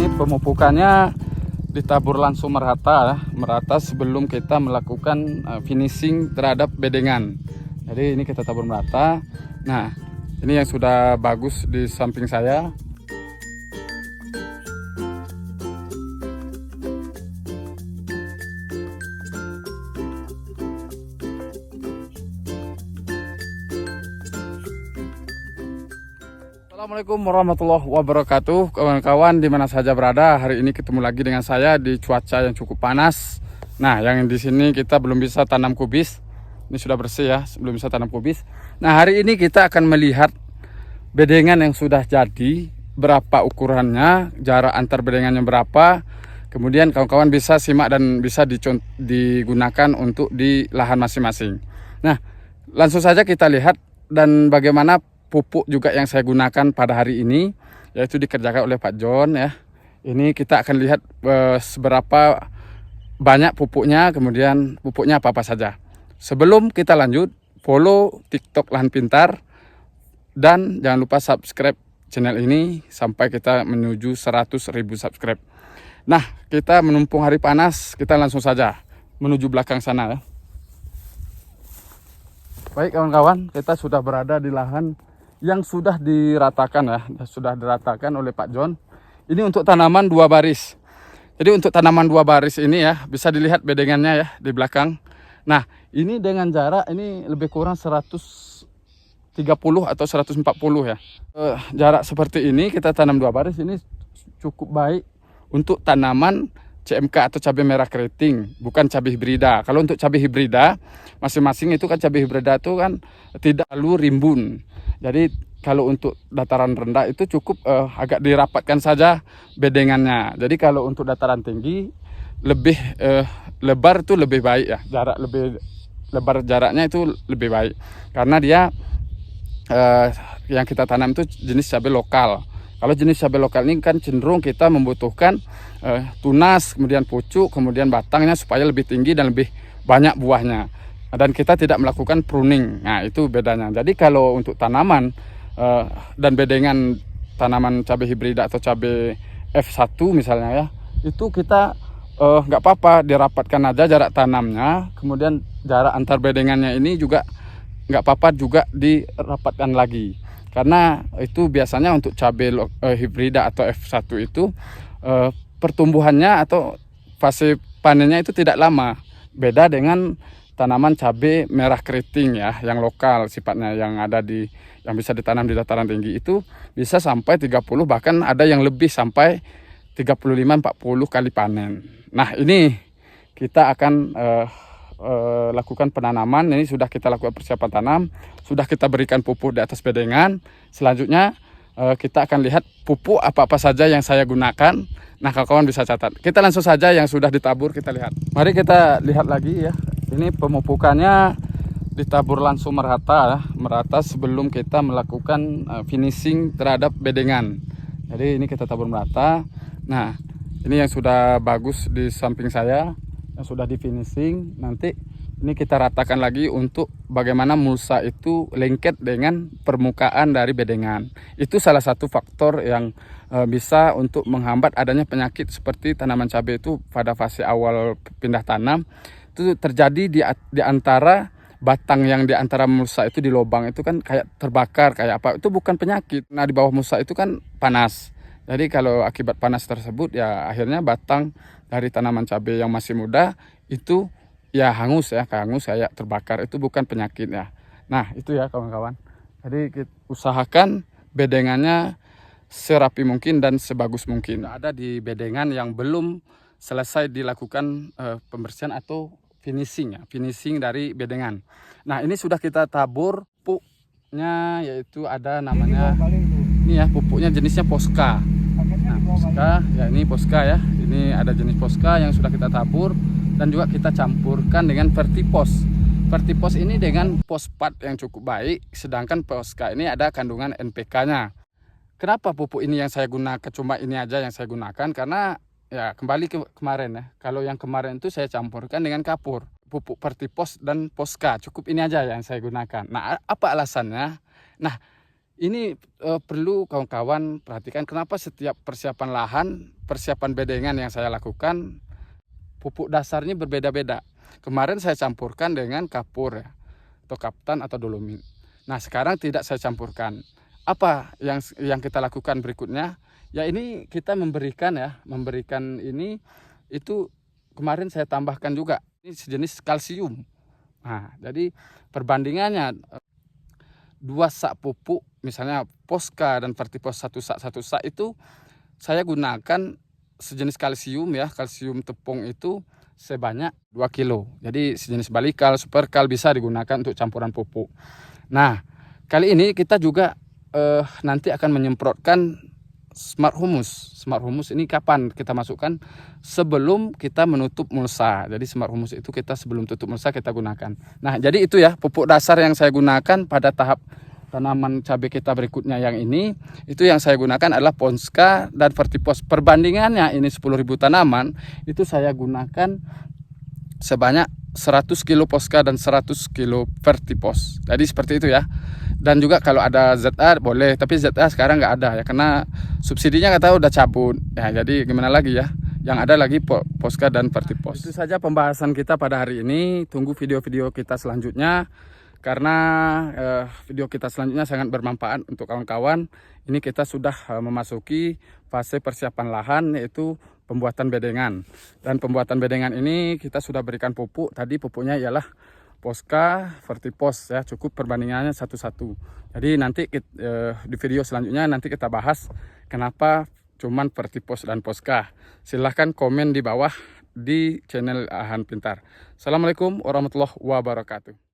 Ini pemupukannya ditabur langsung merata sebelum kita melakukan finishing terhadap bedengan. Jadi ini kita tabur merata. Nah, ini yang sudah bagus di samping saya. Assalamualaikum warahmatullahi wabarakatuh, kawan-kawan di mana saja berada. Hari ini ketemu lagi dengan saya di cuaca yang cukup panas. Nah, yang di sini kita belum bisa tanam kubis. Ini sudah bersih ya, belum bisa tanam kubis. Nah, hari ini kita akan melihat bedengan yang sudah jadi, berapa ukurannya, jarak antar bedengannya berapa. Kemudian kawan-kawan bisa simak dan bisa digunakan untuk di lahan masing-masing. Nah, langsung saja kita lihat dan bagaimana pupuk juga yang saya gunakan pada hari ini, yaitu dikerjakan oleh Pak John ya. Ini kita akan lihat seberapa banyak pupuknya, kemudian pupuknya apa-apa saja. Sebelum kita lanjut, follow TikTok Lahan Pintar dan jangan lupa subscribe channel ini sampai kita menuju 100.000 subscribe. Nah, kita menumpung hari panas, kita langsung saja menuju belakang sana ya. Baik kawan-kawan, kita sudah berada di lahan yang sudah diratakan ya, sudah diratakan oleh Pak John. Ini untuk tanaman 2 baris. Jadi untuk tanaman 2 baris ini ya, bisa dilihat bedengannya ya di belakang. Nah, ini dengan jarak ini lebih kurang 130 atau 140 ya. Jarak seperti ini kita tanam 2 baris ini cukup baik untuk tanaman CMK atau cabai merah keriting, bukan cabai hibrida. Kalau untuk cabai hibrida, masing-masing itu kan cabai hibrida itu kan tidak lalu rimbun. Jadi kalau untuk dataran rendah itu cukup agak dirapatkan saja bedengannya. Jadi kalau untuk dataran tinggi lebih lebar itu lebih baik ya. Jarak lebih lebar jaraknya itu lebih baik. Karena dia yang kita tanam itu jenis cabai lokal. Kalau jenis cabai lokal ini kan cenderung kita membutuhkan tunas, kemudian pucuk, kemudian batangnya supaya lebih tinggi dan lebih banyak buahnya. Dan kita tidak melakukan pruning. Nah, itu bedanya. Jadi kalau untuk tanaman dan bedengan tanaman cabai hibrida atau cabai F1 misalnya ya, itu kita nggak apa-apa dirapatkan aja jarak tanamnya. Kemudian jarak antar bedengannya ini juga nggak apa-apa juga dirapatkan lagi. Karena itu biasanya untuk cabai hibrida atau F1 itu pertumbuhannya atau fase panennya itu tidak lama. Beda dengan tanaman cabai merah keriting ya, yang lokal sifatnya, yang bisa ditanam di dataran tinggi itu bisa sampai 30, bahkan ada yang lebih sampai 35-40 kali panen. Nah, ini kita akan lakukan penanaman. Ini sudah kita lakukan persiapan tanam, sudah kita berikan pupuk di atas bedengan. Selanjutnya kita akan lihat pupuk apa-apa saja yang saya gunakan. Nah, kawan-kawan bisa catat. Kita langsung saja yang sudah ditabur kita lihat. Mari kita lihat lagi ya. Ini pemupukannya ditabur langsung merata sebelum kita melakukan finishing terhadap bedengan. Jadi ini kita tabur merata. Nah, ini yang sudah bagus di samping saya, yang sudah di finishing. Nanti ini kita ratakan lagi untuk bagaimana mulsa itu lengket dengan permukaan dari bedengan. Itu salah satu faktor yang bisa untuk menghambat adanya penyakit seperti tanaman cabai itu pada fase awal pindah tanam. Itu terjadi di antara batang yang di antara mulsa itu di lubang itu kan kayak terbakar, kayak apa. Itu bukan penyakit. Nah, di bawah mulsa itu kan panas. Jadi kalau akibat panas tersebut ya akhirnya batang dari tanaman cabai yang masih muda itu ya hangus kayak terbakar. Itu bukan penyakit ya. Nah, itu ya kawan-kawan. Jadi kita usahakan bedengannya serapi mungkin dan sebagus mungkin. Ada di bedengan yang belum selesai dilakukan pembersihan atau finishing dari bedengan. Nah, ini sudah kita tabur pupuknya, yaitu ada namanya ini ya, pupuknya jenisnya Posca. Nah, Posca ya, ini Posca ya. Ini ada jenis Posca yang sudah kita tabur dan juga kita campurkan dengan Vertipos. Vertipos ini dengan fosfat yang cukup baik, sedangkan Posca ini ada kandungan NPK-nya. Kenapa pupuk ini yang saya gunakan, cuma ini aja yang saya gunakan? Karena ya kembali ke kemarin ya. Kalau yang kemarin itu saya campurkan dengan kapur, pupuk Vertipos dan Posca. Cukup ini aja yang saya gunakan. Nah, apa alasannya? Nah, Ini perlu kawan-kawan perhatikan kenapa setiap persiapan lahan, persiapan bedengan yang saya lakukan, pupuk dasarnya berbeda-beda. Kemarin saya campurkan dengan kapur ya, atau kaptan atau dolomit. Nah sekarang tidak saya campurkan. Apa yang kita lakukan berikutnya? Ya ini kita memberikan ini itu kemarin saya tambahkan juga ini sejenis kalsium. Nah jadi perbandingannya 2 sak pupuk misalnya Posca dan Vertipos 1 sak itu saya gunakan sejenis kalsium ya, kalsium tepung itu sebanyak 2 kilo. Jadi sejenis balikal, superkal bisa digunakan untuk campuran pupuk. Nah, kali ini kita juga nanti akan menyemprotkan Smart Humus. Smart Humus ini kapan kita masukkan? Sebelum kita menutup mulsa. Jadi Smart Humus itu kita sebelum tutup mulsa kita gunakan. Nah, jadi itu ya pupuk dasar yang saya gunakan pada tahap tanaman cabai kita berikutnya yang ini. Itu yang saya gunakan adalah Posca dan Vertipos. Perbandingannya ini 10.000 tanaman, itu saya gunakan sebanyak 100 kilo Posca dan 100 kilo Vertipos. Jadi seperti itu ya. Dan juga kalau ada ZA boleh, tapi ZA sekarang nggak ada ya, karena subsidinya nggak tahu udah cabut ya. Jadi gimana lagi ya, yang ada lagi Posca dan Vertipos. Itu saja pembahasan kita pada hari ini. Tunggu video-video kita selanjutnya, karena video kita selanjutnya sangat bermanfaat untuk kawan-kawan. Ini kita sudah memasuki fase persiapan lahan, yaitu pembuatan bedengan. Dan pembuatan bedengan ini kita sudah berikan pupuk. Tadi pupuknya ialah Posca, Vertipos ya, cukup perbandingannya 1:1. Jadi nanti di video selanjutnya nanti kita bahas kenapa cuman Vertipos dan Posca. Silahkan komen di bawah di channel Lahan Pintar. Assalamualaikum warahmatullahi wabarakatuh.